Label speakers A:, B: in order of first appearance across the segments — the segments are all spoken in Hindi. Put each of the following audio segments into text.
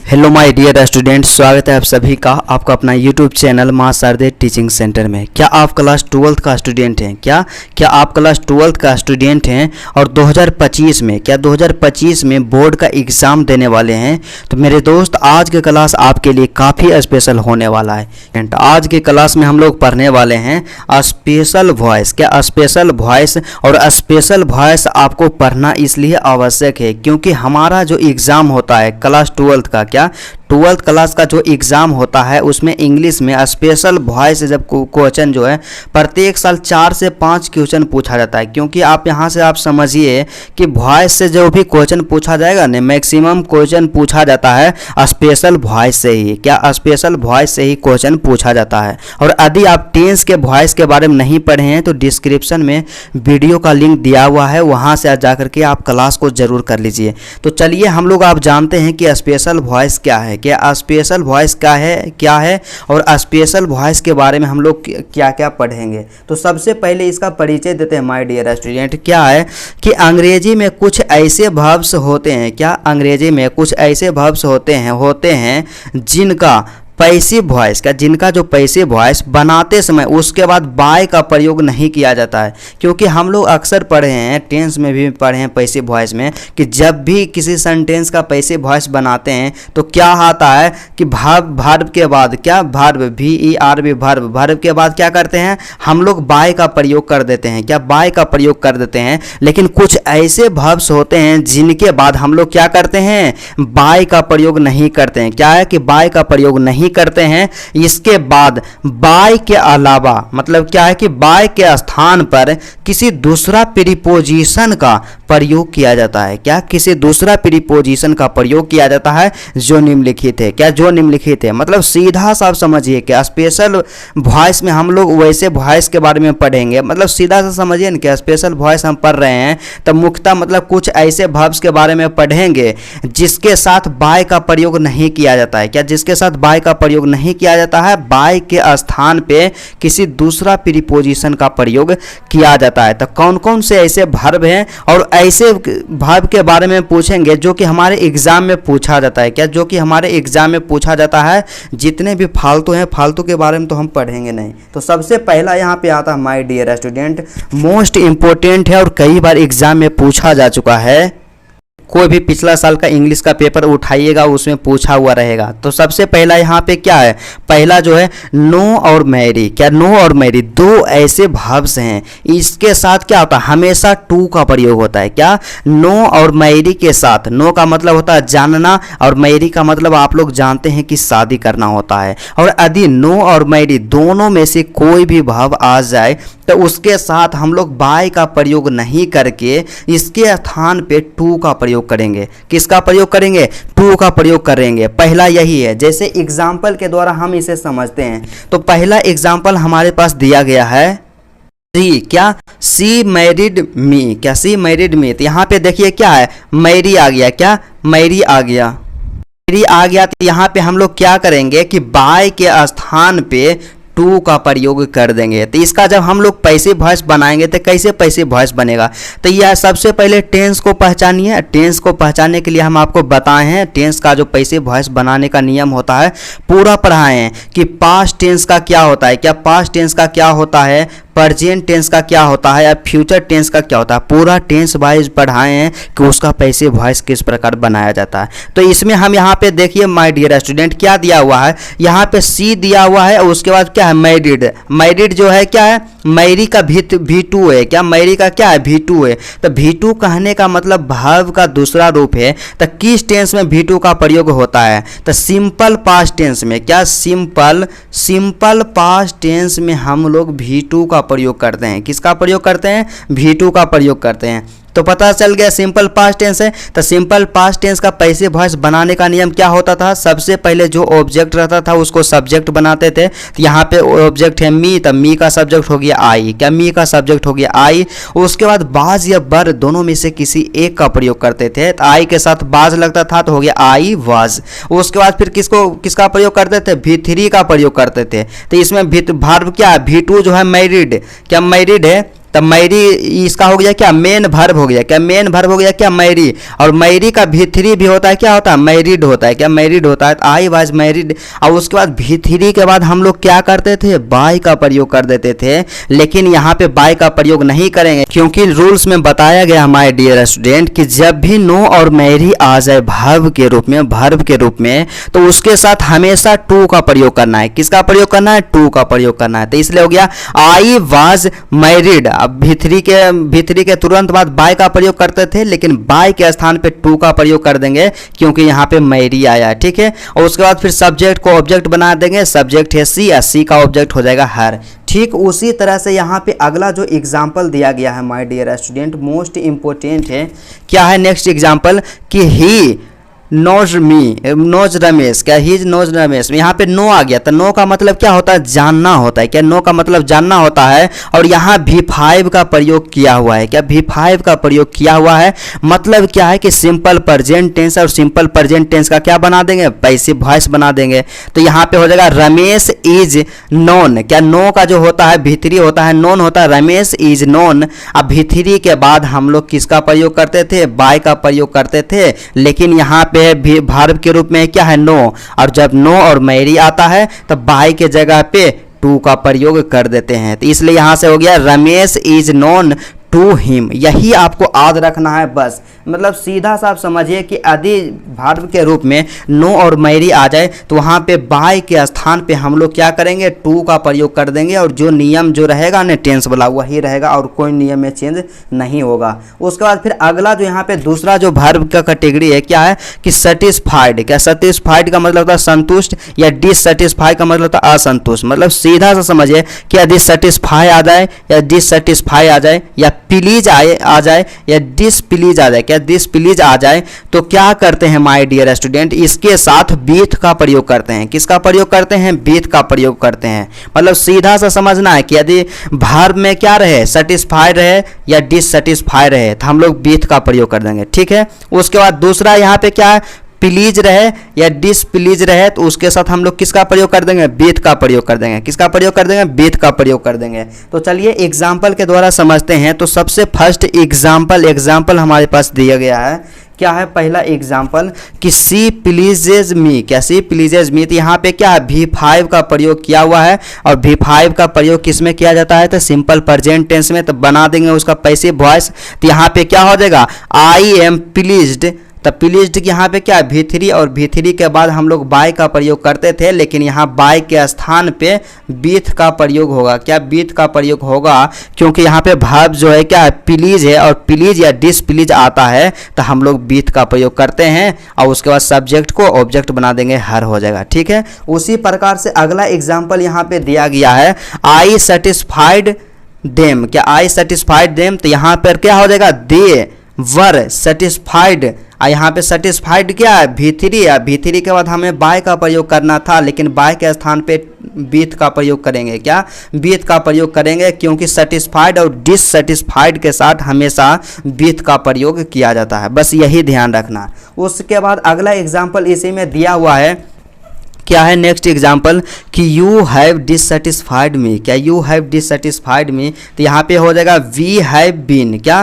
A: हेलो माय डियर स्टूडेंट्स, स्वागत है आप सभी का आपका अपना यूट्यूब चैनल मां शारदे टीचिंग सेंटर में। क्या आप क्लास 12th का स्टूडेंट हैं? क्या आप क्लास 12th का स्टूडेंट हैं और 2025 में बोर्ड का एग्ज़ाम देने वाले हैं? तो मेरे दोस्त, आज की क्लास आपके लिए काफ़ी स्पेशल होने वाला है। आज की क्लास में हम लोग पढ़ने वाले हैं स्पेशल वॉइस। क्या स्पेशल वॉइस? और स्पेशल वॉइस आपको पढ़ना इसलिए आवश्यक है क्योंकि हमारा जो एग्ज़ाम होता है क्लास 12th का, 12th क्लास का जो एग्ज़ाम होता है उसमें इंग्लिश में स्पेशल वॉइस जब क्वेश्चन जो है प्रत्येक साल 4 से 5 क्वेश्चन पूछा जाता है। क्योंकि आप यहाँ से आप समझिए कि वॉइस से जो भी क्वेश्चन पूछा जाएगा ना, मैक्सिमम क्वेश्चन पूछा जाता है स्पेशल वॉइस से ही। क्या स्पेशल वॉइस से ही क्वेश्चन पूछा जाता है। और यदि आप टेंस के वॉइस के बारे में नहीं पढ़े हैं तो डिस्क्रिप्शन में वीडियो का लिंक दिया हुआ है, वहाँ से जा करके आप क्लास को ज़रूर कर लीजिए। तो चलिए हम लोग आप जानते हैं कि स्पेशल वॉइस क्या है, क्या स्पेशल वॉइस क्या है और स्पेशल वॉइस के बारे में हम लोग क्या क्या पढ़ेंगे। तो सबसे पहले इसका परिचय देते हैं माय डियर स्टूडेंट। क्या है कि अंग्रेजी में कुछ ऐसे वर्ब्स होते हैं, क्या अंग्रेजी में कुछ ऐसे वर्ब्स होते हैं जिनका पैसिव वॉइस, क्या जिनका जो पैसिव वॉइस बनाते समय उसके बाद बाय का प्रयोग नहीं किया जाता है। क्योंकि हम लोग अक्सर पढ़े हैं, टेंस में भी पढ़े हैं पैसिव वॉइस में, कि जब भी किसी सेंटेंस का पैसिव वॉइस बनाते हैं तो क्या आता है कि वर्ब के बाद क्या वर्ब वर्ब के बाद क्या करते हैं हम लोग बाय का प्रयोग कर देते हैं। क्या बाय का प्रयोग कर देते हैं। लेकिन कुछ ऐसे वर्ब्स होते हैं जिनके बाद हम लोग क्या करते हैं, बाय का प्रयोग नहीं करते हैं। क्या है कि बाय का प्रयोग नहीं करते हैं। इसके बाद बाय के अलावा मतलब क्या है कि बाय के स्थान पर किसी दूसरा प्रीपोजिशन का प्रयोग किया जाता है। क्या किसी दूसरा प्रीपोजिशन का प्रयोग किया जाता है जो निम्नलिखित है। क्या जो निम्नलिखित है मतलब सीधा सा समझिए कि स्पेशल वॉइस में हम लोग वैसे वॉइस के बारे में पढ़ेंगे। मतलब सीधा सा समझिए ना कि स्पेशल वॉइस हम पढ़ रहे हैं तब मुख्यतः मतलब कुछ ऐसे वर्ब्स के बारे में पढ़ेंगे जिसके साथ बाय का प्रयोग नहीं किया जाता है। क्या जिसके साथ बाय का प्रयोग नहीं किया जाता है, बाय के स्थान पे किसी दूसरा प्रीपोजिशन का प्रयोग किया जाता है। तो कौन कौन से ऐसे वर्ब हैं और ऐसे वर्ब के बारे में पूछेंगे जो कि हमारे एग्जाम में पूछा जाता है। क्या जो कि हमारे एग्जाम में पूछा जाता है। जितने भी फालतू हैं, फालतू के बारे में तो हम पढ़ेंगे नहीं। तो सबसे पहला यहाँ पे आता है my dear student, most important है और कई बार एग्जाम में पूछा जा चुका है। कोई भी पिछला साल का इंग्लिश का पेपर उठाइएगा उसमें पूछा हुआ रहेगा। तो सबसे पहला यहाँ पे क्या है, पहला जो है नो और मैरी। क्या नो और मैरी दो ऐसे वर्ब्स हैं, इसके साथ क्या होता है हमेशा टू का प्रयोग होता है। क्या नो और मैरी के साथ, नो का मतलब होता है जानना और मैरी का मतलब आप लोग जानते हैं कि शादी करना होता है। और यदि नो और मैरी दोनों में से कोई भी वर्ब आ जाए तो उसके साथ हम लोग बाय का प्रयोग नहीं करके इसके स्थान पे टू का प्रयोग करेंगे। किसका प्रयोग करेंगे? टू का प्रयोग करेंगे। पहला यही है। जैसे एग्जाम्पल के द्वारा हम इसे समझते हैं तो पहला एग्जाम्पल हमारे पास दिया गया है क्या सी मैरिड मी। क्या सी मैरिड मी। तो यहाँ पे देखिए क्या है, मैरी आ गया। क्या मैरी आ गया, मैरी आ गया। तो यहाँ पे हम लोग क्या करेंगे कि बाय के स्थान पे टू का प्रयोग कर देंगे। तो इसका जब हम लोग पैसिव वॉइस बनाएंगे तो कैसे पैसिव वॉइस बनेगा। तो यह सबसे पहले टेंस को पहचानिए। टेंस को पहचानने के लिए हम आपको बताए हैं टेंस का जो पैसिव वॉइस बनाने का नियम होता है पूरा पढ़ाए हैं कि पास्ट टेंस का क्या होता है। क्या पास्ट टेंस का क्या होता है, प्रेजेंट टेंस का क्या होता है या फ्यूचर टेंस का क्या होता है। पूरा टेंस वाइज पढ़ाए हैं कि उसका पैसिव वॉइस किस प्रकार बनाया जाता है। तो इसमें हम यहाँ पे देखिए माय डियर स्टूडेंट क्या दिया हुआ है, यहाँ पे सी दिया हुआ है और उसके बाद क्या है मैरिड। मैरिड जो है क्या है, मैरी का V2 है। क्या मैरी का क्या है, V2 है। तो V2 कहने का मतलब वर्ब का दूसरा रूप है। तो किस टेंस में V2 का प्रयोग होता है, तो सिंपल पास्ट टेंस में। क्या सिंपल पास्ट टेंस में हम लोग V2 का प्रयोग करते हैं। किसका प्रयोग करते हैं, V2 का प्रयोग करते हैं। तो पता चल गया सिंपल पास्ट टेंस है। तो सिंपल पास्ट टेंस का पैसिव वॉइस बनाने का नियम क्या होता था, सबसे पहले जो ऑब्जेक्ट रहता था उसको सब्जेक्ट बनाते थे। तो यहाँ पे ऑब्जेक्ट है मी, तो मी का सब्जेक्ट हो गया आई। क्या मी का सब्जेक्ट हो गया आई। उसके बाद बाज या बर दोनों में से किसी एक का प्रयोग करते थे। तो आई के साथ बाज लगता था तो हो गया आई वाज। उसके बाद फिर किसका प्रयोग करते थे, V3 का प्रयोग करते थे। तो इसमें वर्ब क्या है, V2 जो है मैरिड। क्या मैरिड है। तब मैरी इसका हो गया क्या, मेन वर्ब हो गया क्या, मेन वर्ब हो गया क्या, मैरी। और मैरी का भी3 भी होता है, क्या होता है, मैरिड होता है, क्या मैरिड होता है। I was married. और उसके बाद भी3 के बाद हम लोग क्या करते थे, बाय का प्रयोग कर देते थे। लेकिन यहाँ पे बाय का प्रयोग नहीं करेंगे, क्योंकि रूल्स में बताया गया हमारे डियर स्टूडेंट कि जब भी नो और मैरी आ जाए वर्ब के रूप में, वर्ब के रूप में, तो उसके साथ हमेशा टू का प्रयोग करना है। किसका प्रयोग करना है, टू का प्रयोग करना है। तो इसलिए हो गया आई वाज मैरिड। अब भी3 के तुरंत बाद बाय का प्रयोग करते थे, लेकिन बाय के स्थान पे टू का प्रयोग कर देंगे, क्योंकि यहाँ पे मैरी आया है, ठीक है। और उसके बाद फिर सब्जेक्ट को ऑब्जेक्ट बना देंगे, सब्जेक्ट है सी, सी का ऑब्जेक्ट हो जाएगा हर। ठीक उसी तरह से यहाँ पे अगला जो एग्जाम्पल दिया गया है my dear student, most important है। क्या है नेक्स्ट एग्जाम्पल, कि he knows me, knows Ramesh, क्या ही नोज रमेश। यहाँ पे नो आ गया, तो नो का मतलब क्या होता है, जानना होता है, क्या नो का मतलब जानना होता है। और यहाँ भी5 का प्रयोग किया हुआ है, क्या भी5 का प्रयोग किया हुआ है। मतलब क्या है कि सिंपल प्रेजेंट टेंस और सिंपल प्रेजेंट टेंस का क्या बना देंगे, पैसिव वॉइस बना देंगे। तो यहाँ पे हो जाएगा रमेश इज नोन। क्या नो का जो होता है भी3 होता है, नोन होता है, रमेश इज नोन। अब भी3 के बाद हम लोग किसका प्रयोग करते थे, बाय का प्रयोग करते थे। लेकिन यहाँ पे वर्ब के रूप में क्या है, नो। और जब नो और मैरी आता है तो बाय के जगह पे टू का प्रयोग कर देते हैं। तो इसलिए यहां से हो गया Ramesh is known to him. यही आपको याद रखना है बस। मतलब सीधा सा आप समझिए कि यदि वर्ब के रूप में नो और मैरी आ जाए तो वहाँ पे बाय के स्थान पे हम लोग क्या करेंगे, टू का प्रयोग कर देंगे। और जो नियम जो रहेगा ना टेंस वाला वही रहेगा, और कोई नियम में चेंज नहीं होगा। उसके बाद फिर अगला जो यहाँ पे दूसरा जो वर्ब का कैटेगरी है, क्या है कि सेटिस्फाइड। क्या सेटिस्फाइड का मतलब होता है संतुष्ट, या डिससेटिस्फाइड का मतलब होता है असंतुष्ट। मतलब सीधा सा समझिए कि यदि सेटिस्फाई आ जाए या डिससेटिस्फाई आ जाए, या प्लीज आ जाए या डिसप्लीज आ जाए, क्या डिसप्लीज आ जाए, तो क्या करते हैं माय डियर स्टूडेंट, इसके साथ बीथ का प्रयोग करते हैं। किसका प्रयोग करते हैं, बीथ का प्रयोग करते हैं। मतलब सीधा सा समझना है कि यदि वर्ब में क्या रहे, सेटिस्फाइड रहे या डिससेटिस्फाइड रहे, तो हम लोग बीथ का प्रयोग कर देंगे, ठीक है। उसके बाद दूसरा यहाँ पे क्या है, प्लीज रहे या डिसप्लीज रहे, तो उसके साथ हम लोग किसका प्रयोग कर देंगे, बीथ का प्रयोग कर देंगे। किसका प्रयोग कर देंगे, बीथ का प्रयोग कर देंगे। तो चलिए एग्जाम्पल के द्वारा समझते हैं। तो सबसे फर्स्ट एग्जाम्पल हमारे पास दिया गया है। क्या है पहला एग्जाम्पल, कि सी प्लीजेज मी। क्या सी प्लीजेज मी, तो यहाँ पे क्या है, भी5 का प्रयोग किया हुआ है। और भी5 का प्रयोग किस में किया जाता है, तो सिंपल प्रेजेंट टेंस में। तो बना देंगे उसका पैसिव वॉइस। तो यहाँ पे क्या हो जाएगा, आई एम प्लीज्ड। तब प्लीज्ड यहाँ पे क्या है, भी3, और भी3 के बाद हम लोग बाय का प्रयोग करते थे, लेकिन यहाँ बाय के स्थान पे बीथ का प्रयोग होगा। क्या बीथ का प्रयोग होगा, क्योंकि यहाँ पे वर्ब जो है क्या है, प्लीज है, और प्लीज या डिसप्लीज आता है तो हम लोग बीथ का प्रयोग करते हैं। और उसके बाद सब्जेक्ट को ऑब्जेक्ट बना देंगे, हर हो जाएगा, ठीक है। उसी प्रकार से अगला एग्जाम्पल यहाँ पे दिया गया है, आई सेटिस्फाइड देम। क्या आई सेटिस्फाइड देम, तो यहाँ पर क्या हो जाएगा, दे वर सेटिस्फाइड। यहाँ पे सेटिस्फाइड क्या है, भी3 है। भी3 के बाद हमें बाय का प्रयोग करना था, लेकिन बाय के स्थान पे बीथ का प्रयोग करेंगे। क्या बीथ का प्रयोग करेंगे, क्योंकि सेटिस्फाइड और डिससेटिस्फाइड के साथ हमेशा बीथ का प्रयोग किया जाता है। बस यही ध्यान रखना। उसके बाद अगला एग्जाम्पल इसी में दिया हुआ है। क्या है नेक्स्ट एग्जाम्पल, कि यू हैव डिससेटिस्फाइड मी। क्या यू हैव डिससेटिस्फाइड मी, तो यहाँ पे हो जाएगा वी हैव बीन। क्या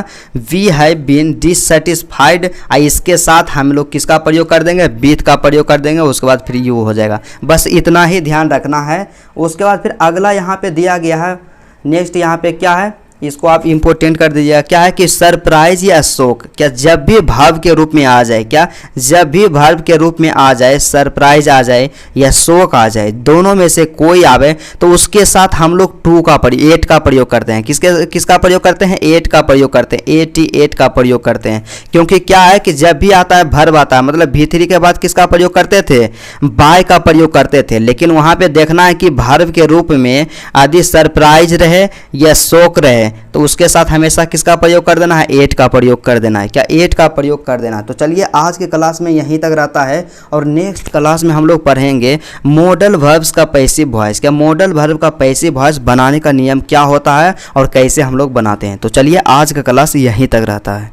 A: वी हैव बीन डिससेटिस्फाइड। इसके साथ हम लोग किसका प्रयोग कर देंगे, बीथ का प्रयोग कर देंगे। उसके बाद फिर यू हो जाएगा। बस इतना ही ध्यान रखना है। उसके बाद फिर अगला यहाँ पे दिया गया है नेक्स्ट, यहाँ पे क्या है, इसको आप इंपोर्टेंट कर दीजिएगा। क्या है कि सरप्राइज या शोक। क्या जब भी वर्ब के रूप में आ जाए, क्या जब भी वर्ब के रूप में आ जाए, सरप्राइज आ जाए या शोक आ जाए, दोनों में से कोई आवे, तो उसके साथ हम लोग टू का प्रयोग, एट का प्रयोग करते हैं। किसका प्रयोग करते हैं, एट का प्रयोग करते हैं। 88 का प्रयोग करते हैं। क्योंकि क्या है कि जब भी आता है वर्ब आता है, मतलब भी3 के बाद किसका प्रयोग करते थे, बाय का प्रयोग करते थे। लेकिन वहाँ पे देखना है कि वर्ब के रूप में यदि सरप्राइज रहे या शोक रहे, तो उसके साथ हमेशा किसका प्रयोग कर देना है, एट का प्रयोग कर देना है। क्या एट का प्रयोग कर देना है। तो चलिए आज के क्लास में यहीं तक रहता है, और नेक्स्ट क्लास में हम लोग पढ़ेंगे मॉडल वर्ब्स का पैसिव वॉइस। क्या मॉडल वर्ब का पैसिव वॉइस बनाने का नियम क्या होता है और कैसे हम लोग बनाते हैं। तो चलिए आज का क्लास यहीं तक रहता है।